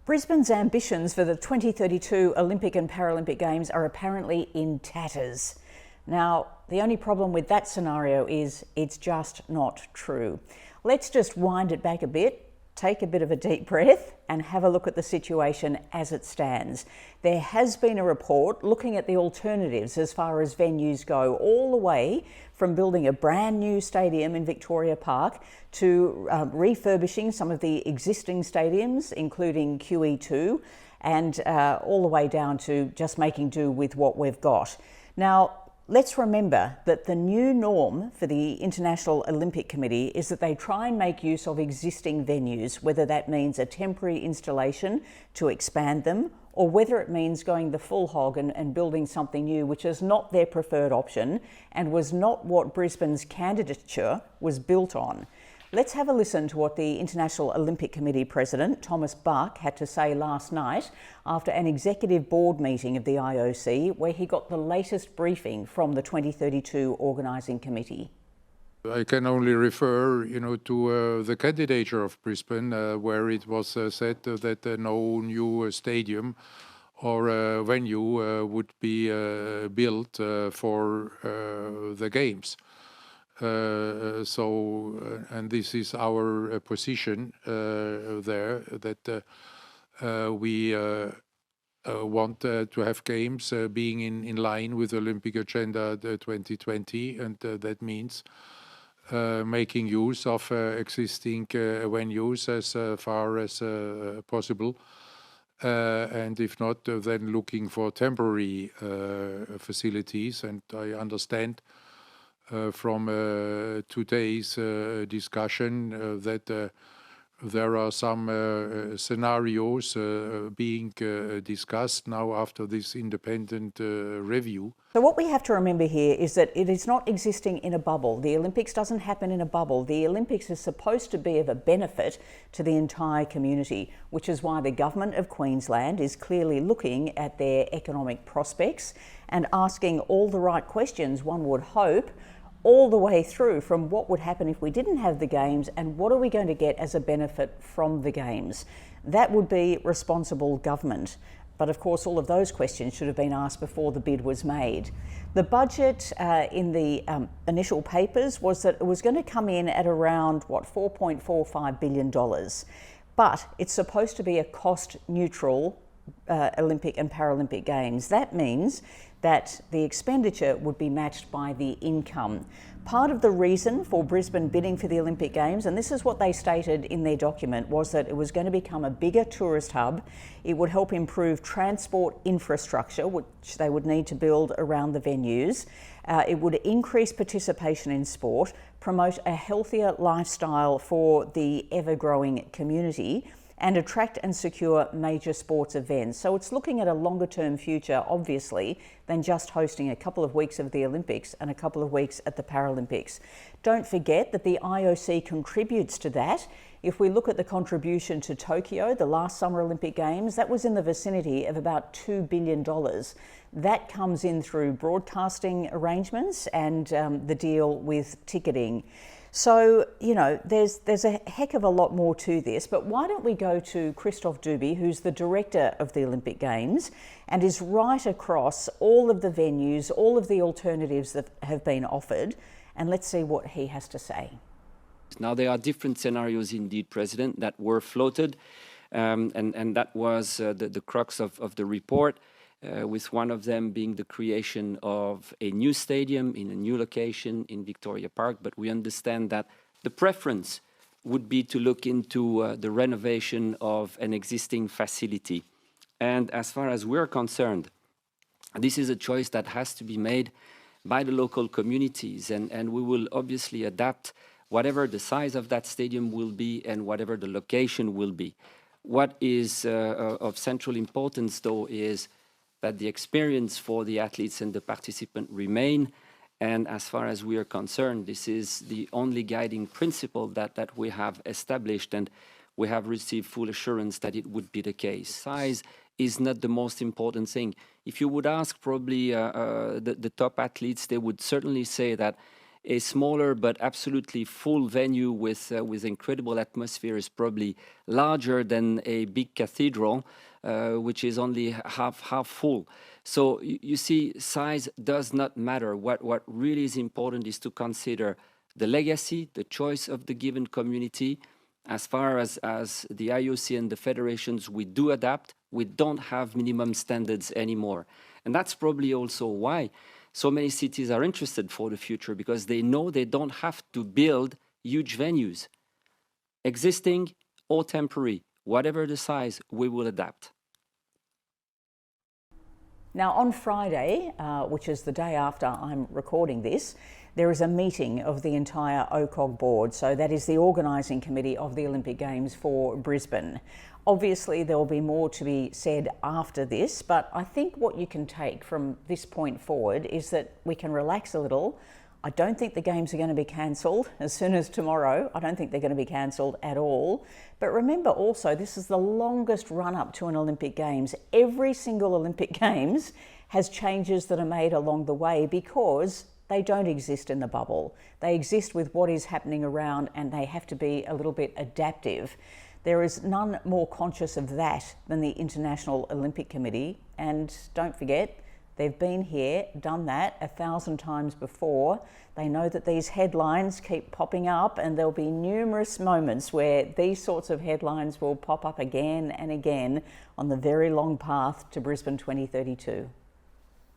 Brisbane's ambitions for the 2032 Olympic and Paralympic Games are apparently in tatters. Now, the only problem with that scenario is it's just not true. Let's just wind it back a bit, take a bit of a deep breath and have a look at the situation as it stands. There has been a report looking at the alternatives as far as venues go, all the way from building a brand new stadium in Victoria Park to refurbishing some of the existing stadiums, including QE2, and all the way down to just making do with what we've got. Now, let's remember that the new norm for the International Olympic Committee is that they try and make use of existing venues, whether that means a temporary installation to expand them, or whether it means going the full hog and building something new, which is not their preferred option and was not what Brisbane's candidature was built on. Let's have a listen to what the International Olympic Committee President, Thomas Bach, had to say last night after an executive board meeting of the IOC, where he got the latest briefing from the 2032 organising committee. I can only refer, to the candidature of Brisbane, where it was said that no new stadium or venue would be built for the Games. And this is our position there, that we want to have Games being in line with Olympic Agenda 2020, and that means making use of existing venues as far as possible. And if not, then looking for temporary facilities. And I understand from today's discussion that there are some scenarios being discussed now after this independent review. So what we have to remember here is that it is not existing in a bubble. The Olympics doesn't happen in a bubble. The Olympics is supposed to be of a benefit to the entire community, which is why the Government of Queensland is clearly looking at their economic prospects and asking all the right questions, one would hope, all the way through from what would happen if we didn't have the Games and what are we going to get as a benefit from the Games. That would be responsible government. But of course, all of those questions should have been asked before the bid was made. The budget in the initial papers was that it was going to come in at around, $4.45 billion. But it's supposed to be a cost-neutral Olympic and Paralympic Games. That means that the expenditure would be matched by the income. Part of the reason for Brisbane bidding for the Olympic Games, and this is what they stated in their document, was that it was going to become a bigger tourist hub. It would help improve transport infrastructure, which they would need to build around the venues. It would increase participation in sport, promote a healthier lifestyle for the ever-growing community, and attract and secure major sports events. So it's looking at a longer term future, obviously, than just hosting a couple of weeks of the Olympics and a couple of weeks at the Paralympics. Don't forget that the IOC contributes to that. If we look at the contribution to Tokyo, the last Summer Olympic Games, that was in the vicinity of about $2 billion. That comes in through broadcasting arrangements and the deal with ticketing. So, there's a heck of a lot more to this, but why don't we go to Christophe Doubi, who's the director of the Olympic Games and is right across all of the venues, all of the alternatives that have been offered, and let's see what he has to say. Now, there are different scenarios indeed, President, that were floated, and that was the crux of the report. With one of them being the creation of a new stadium in a new location in Victoria Park. But we understand that the preference would be to look into the renovation of an existing facility. And as far as we're concerned, this is a choice that has to be made by the local communities. And we will obviously adapt whatever the size of that stadium will be and whatever the location will be. What is of central importance, though, is that the experience for the athletes and the participant remain. And as far as we are concerned, this is the only guiding principle that we have established, and we have received full assurance that it would be the case. Size is not the most important thing. If you would ask probably the top athletes, they would certainly say that a smaller but absolutely full venue with incredible atmosphere is probably larger than a big cathedral, which is only half full. So you see, size does not matter. What really is important is to consider the legacy, the choice of the given community. As far as the IOC and the federations, we do adapt. We don't have minimum standards anymore. And that's probably also why so many cities are interested for the future, because they know they don't have to build huge venues. Existing or temporary, whatever the size, we will adapt. Now, on Friday, which is the day after I'm recording this, there is a meeting of the entire OCOG board. So that is the organising committee of the Olympic Games for Brisbane. Obviously, there will be more to be said after this, but I think what you can take from this point forward is that we can relax a little. I don't think the Games are going to be cancelled as soon as tomorrow. I don't think they're going to be cancelled at all. But remember also, this is the longest run-up to an Olympic Games. Every single Olympic Games has changes that are made along the way because they don't exist in the bubble. They exist with what is happening around, and they have to be a little bit adaptive. There is none more conscious of that than the International Olympic Committee. And don't forget, they've been here, done that 1,000 times before. They know that these headlines keep popping up, and there'll be numerous moments where these sorts of headlines will pop up again and again on the very long path to Brisbane 2032.